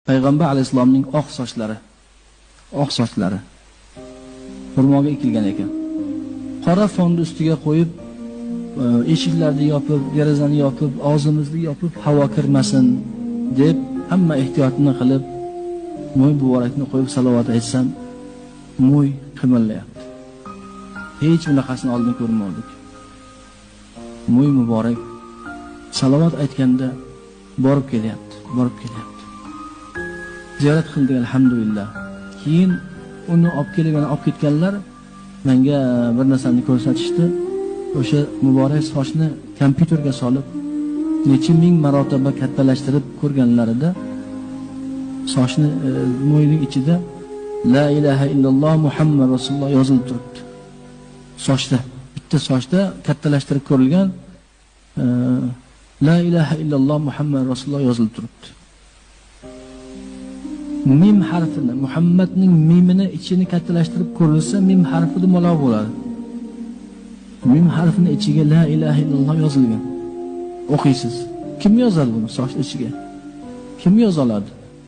Payg'ambar alayhisolamning oq sochlari xurmoga ekilgan ekan. Qora fonni ustiga qo'yib, eshiklarni yopib, derazani yopib, og'zimizni yopib, havo kirmasin deb hamma ehtiyotni qilib, mo'y muborakni qo'yib salovat aytsam, mo'y qimirlayapti. Hech bunaqasini oldin ko'rmadik. Mo'y muborak salovat aytganda borib kelyapti. Ziyorat qildik, alhamdulillah. Keyin uni olib ketganlar menga bir narsani ko'rsatishdi. O'sha muborak sochni kompyuterga solib, necha ming marotaba kattalashtirib ko'rganlarida sochni mo'yning ichida la ilaha illalloh Muhammad rasululloh yozilib turibdi. Sochda, bitta sochda kattalashtirib ko'rilgan la ilaha illalloh Muhammad rasululloh yozilib turibdi. Mim harfini, Muhammadning mimini ichini kattalashtirib ko'rilsa, mim harfi dumaloq bo'ladi. Mim harfini ichiga la ilaha illalloh yozilgan. O'qiysiz. Kim yozadi buni soch ichiga? Kim yoza oladi?